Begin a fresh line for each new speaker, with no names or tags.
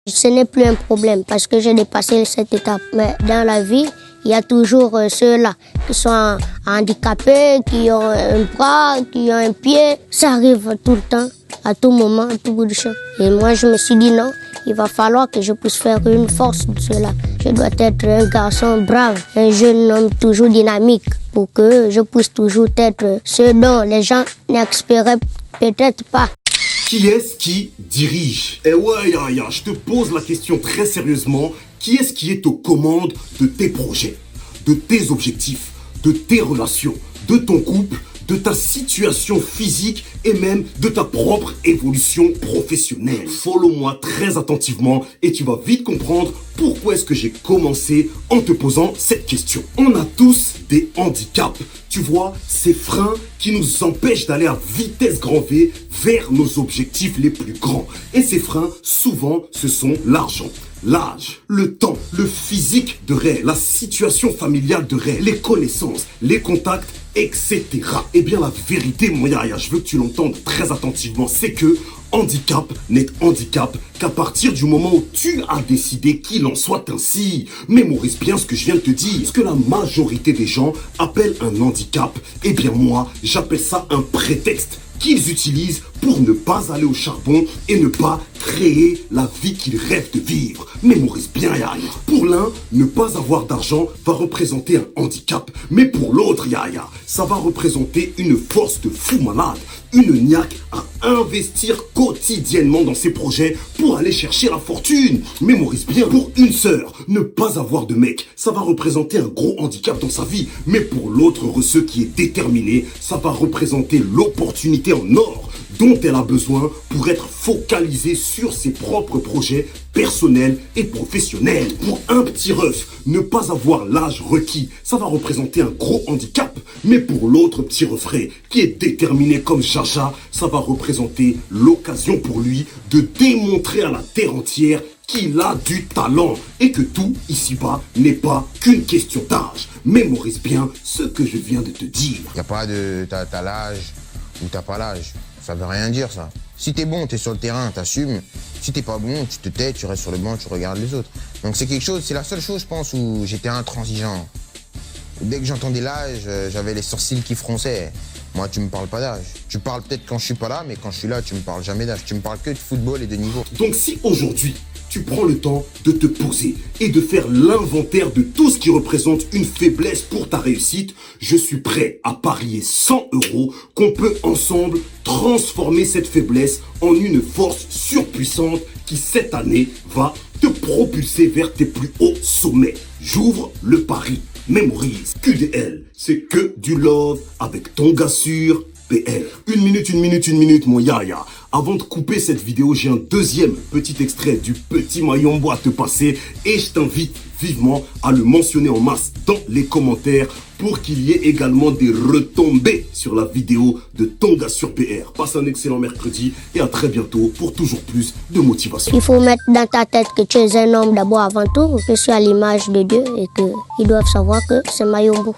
Ce n'est plus un problème parce que j'ai dépassé cette étape. Mais dans la vie, il y a toujours ceux-là qui sont handicapés, qui ont un bras, qui ont un pied. Ça arrive tout le temps, à tout moment, à tout bout de champ. Et moi, je me suis dit non, il va falloir que je puisse faire une force de cela. Je dois être un garçon brave, un jeune homme toujours dynamique pour que je puisse toujours être ce dont les gens n'espéraient peut-être pas.
Qui est-ce qui dirige? Eh ouais, Yaya, je te pose la question très sérieusement. Qui est-ce qui est aux commandes de tes projets, de tes objectifs, de tes relations, de ton couple, de ta situation physique et même de ta propre évolution professionnelle? Follow-moi très attentivement et tu vas vite comprendre pourquoi est-ce que j'ai commencé en te posant cette question. On a tous des handicaps. Tu vois, ces freins qui nous empêchent d'aller à vitesse grand V vers nos objectifs les plus grands. Et ces freins, souvent, ce sont l'argent, l'âge, le temps, le physique de réel, la situation familiale de réel, les connaissances, les contacts, etc. Eh bien, la vérité, mon Yaya, je veux que tu l'entendes très attentivement, c'est que handicap n'est handicap qu'à partir du moment où tu as décidé qu'il en soit ainsi. Mémorise bien ce que je viens de te dire. Ce que la majorité des gens appellent un handicap, eh bien moi, j'appelle ça un prétexte qu'ils utilisent pour ne pas aller au charbon et ne pas créer la vie qu'ils rêvent de vivre. Mémorise bien, Yaya. Pour l'un, ne pas avoir d'argent va représenter un handicap. Mais pour l'autre, Yaya, ça va représenter une force de fou malade. Une niaque à investir quotidiennement dans ses projets pour aller chercher la fortune. Mémorise bien, pour une sœur, ne pas avoir de mec, ça va représenter un gros handicap dans sa vie. Mais pour l'autre receux qui est déterminé, ça va représenter l'opportunité en or dont elle a besoin pour être focalisée sur ses propres projets personnels et professionnels. Pour un petit ref, ne pas avoir l'âge requis, ça va représenter un gros handicap. Mais pour l'autre petit refrain qui est déterminé comme Jaja, ça va représenter l'occasion pour lui de démontrer à la terre entière qu'il a du talent et que tout ici-bas n'est pas qu'une question d'âge. Mémorise bien ce que je viens de te dire.
Il n'y a pas de t'as l'âge ou t'as pas l'âge. Ça veut rien dire, ça. Si t'es bon, t'es sur le terrain, t'assumes. Si t'es pas bon, tu te tais, tu restes sur le banc, tu regardes les autres. Donc c'est quelque chose, c'est la seule chose, je pense, où j'étais intransigeant. Dès que j'entendais l'âge, j'avais les sourcils qui fronçaient. Moi, tu me parles pas d'âge. Tu parles peut-être quand je suis pas là, mais quand je suis là, tu me parles jamais d'âge. Tu me parles que de football et de niveau.
Donc si aujourd'hui, tu prends le temps de te poser et de faire l'inventaire de tout ce qui représente une faiblesse pour ta réussite, je suis prêt à parier 100 € qu'on peut ensemble transformer cette faiblesse en une force surpuissante qui cette année va te propulser vers tes plus hauts sommets. J'ouvre le pari. Mémorise, QDL, c'est que du love avec ton gars sûr, PR. Une minute, mon Yaya. Avant de couper cette vidéo, j'ai un deuxième petit extrait du petit Mayombo à te passer et je t'invite vivement à le mentionner en masse dans les commentaires pour qu'il y ait également des retombées sur la vidéo de ton gars sur PR. Passe un excellent mercredi et à très bientôt pour toujours plus de motivation.
Il faut mettre dans ta tête que tu es un homme d'abord avant tout. Je suis à l'image de Dieu et qu'ils doivent savoir que c'est Mayombo.